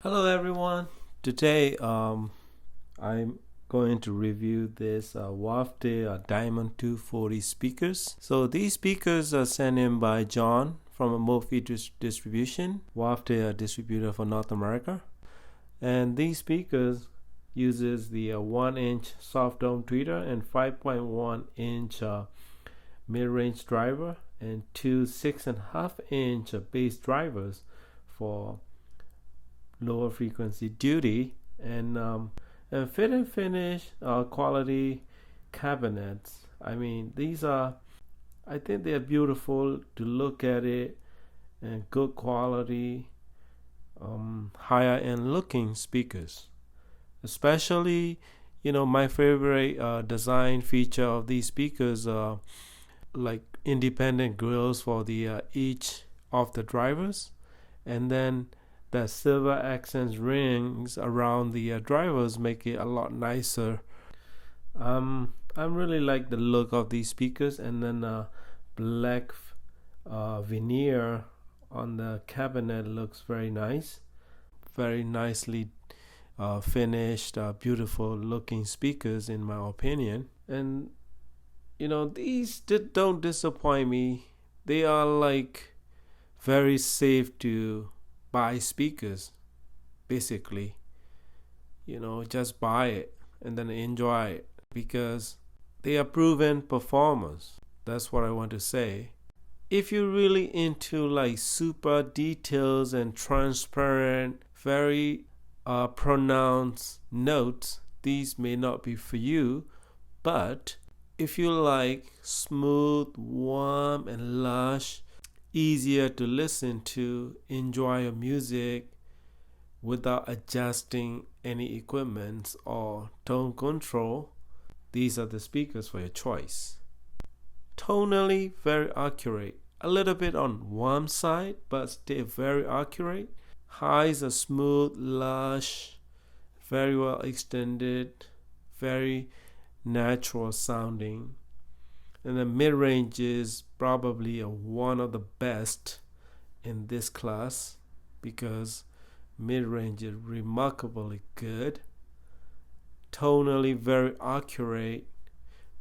Hello everyone. Today I'm going to review this Wafte Diamond 240 speakers. So these speakers are sent in by John from a Mofi Distribution, Wafte distributor for North America. And these speakers uses the 1-inch soft dome tweeter and 5.1-inch mid-range driver and two 6.5-inch bass drivers for lower frequency duty, and fit and finish quality cabinets. I mean, I think they are beautiful to look at it, and good quality, higher end looking speakers. Especially, my favorite design feature of these speakers are like independent grills for the each of the drivers, and then the silver accents rings around the drivers make it a lot nicer. I really like the look of these speakers, and then black veneer on the cabinet looks very nice, very nicely finished, beautiful looking speakers in my opinion. And these don't disappoint me. They are like very safe to buy speakers. Basically, just buy it and then enjoy it because they are proven performers. That's what I want to say. If you're really into like super details and transparent, very pronounced notes, these may not be for you. But if you like smooth, warm, and lush, easier to listen to, enjoy your music without adjusting any equipment or tone control, these are the speakers for your choice. Tonally very accurate, a little bit on warm side, but still very accurate. Highs are smooth, lush, very well extended, very natural sounding. And the mid-range is probably one of the best in this class because mid-range is remarkably good. Tonally very accurate.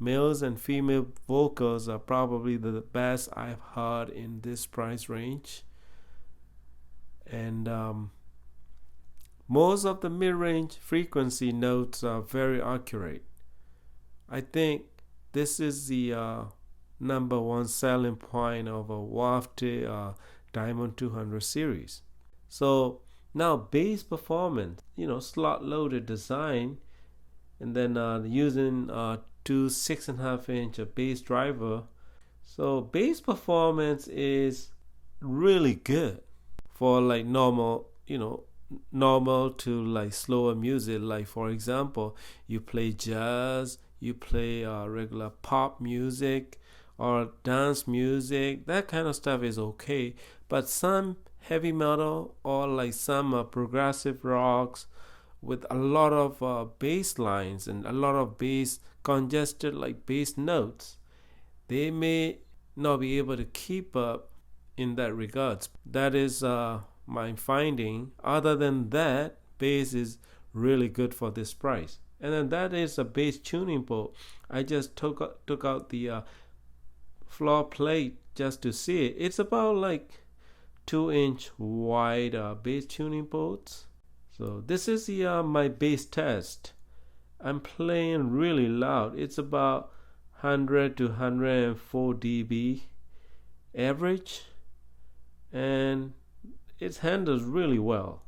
Males and female vocals are probably the best I've heard in this price range. And most of the mid-range frequency notes are very accurate. I think this is the number one selling point of a Wafte Diamond 200 series. So now bass performance, slot loaded design, and then using two 6.5-inch bass driver. So bass performance is really good for like normal to like slower music. Like for example, you play jazz, you play regular pop music or dance music, that kind of stuff is okay. But some heavy metal or like some progressive rocks with a lot of bass lines and a lot of bass congested like bass notes, they may not be able to keep up in that regards. That is my finding. Other than that, bass is really good for this price. And then that is a bass tuning port. I just took out the floor plate just to see it. It's about like 2-inch wide bass tuning ports. So this is the my bass test. I'm playing really loud. It's about 100 to 104 dB average, and it handles really well.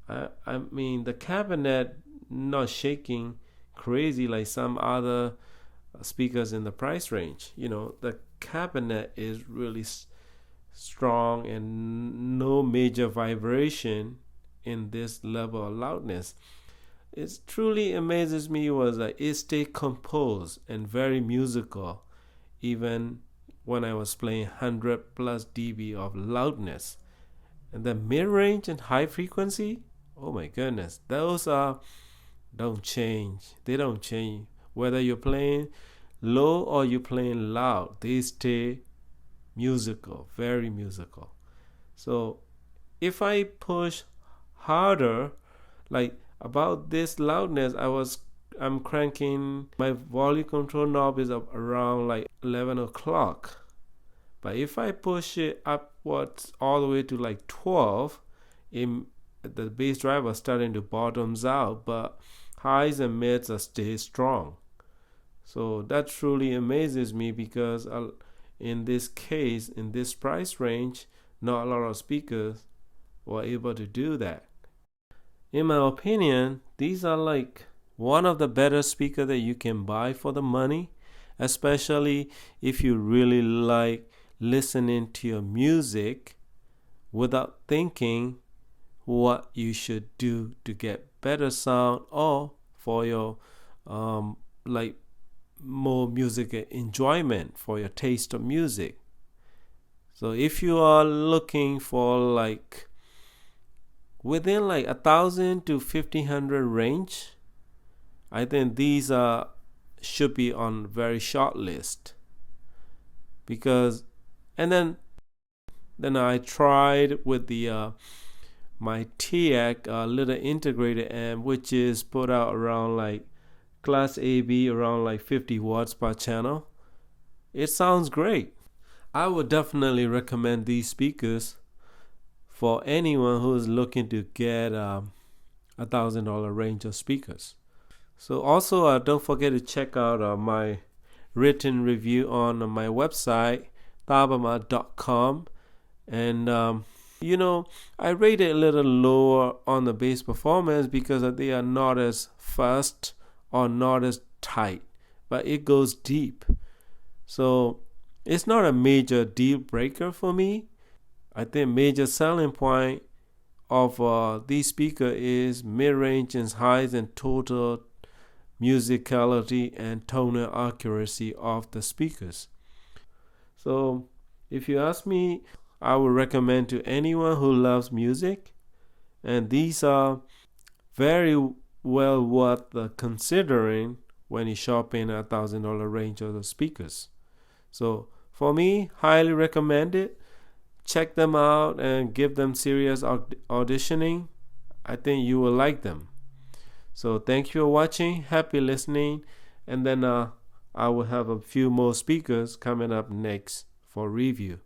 I mean, the cabinet not shaking crazy like some other speakers in the price range. The cabinet is really strong and no major vibration in this level of loudness. It truly amazes me was that it stayed composed and very musical even when I was playing 100 plus dB of loudness. And the mid-range and high frequency, oh my goodness, those don't change. They don't change. Whether you're playing low or you're playing loud, they stay musical, very musical. So if I push harder. Like about this loudness, I'm cranking my volume control knob is up around like 11 o'clock. But if I push it upwards all the way to like 12, the bass drive is starting to bottoms out, but highs and mids are stay strong. So that truly amazes me because in this case, in this price range, not a lot of speakers were able to do that. In my opinion, these are like one of the better speakers that you can buy for the money, especially if you really like listening to your music without thinking what you should do to get better sound or for your like more music enjoyment for your taste of music. So if you are looking for like within like 1,000 to 1,500 range, I think these should be on very short list. Because and then I tried with the my TEAC little integrated amp, which is put out around like class AB around like 50 watts per channel. It sounds great. I would definitely recommend these speakers for anyone who is looking to get $1,000 range of speakers. So also don't forget to check out my written review on my website tabama.com. And I rate it a little lower on the bass performance because they are not as fast or not as tight, but it goes deep. So it's not a major deal breaker for me. I think major selling point of these speaker is mid-range and highs and total musicality and tonal accuracy of the speakers. So if you ask me, I would recommend to anyone who loves music, and these are very well worth considering when you shopping at $1,000 range of the speakers. So for me, highly recommend it. Check them out and give them serious auditioning. I think you will like them. So thank you for watching. Happy listening. And then I will have a few more speakers coming up next for review.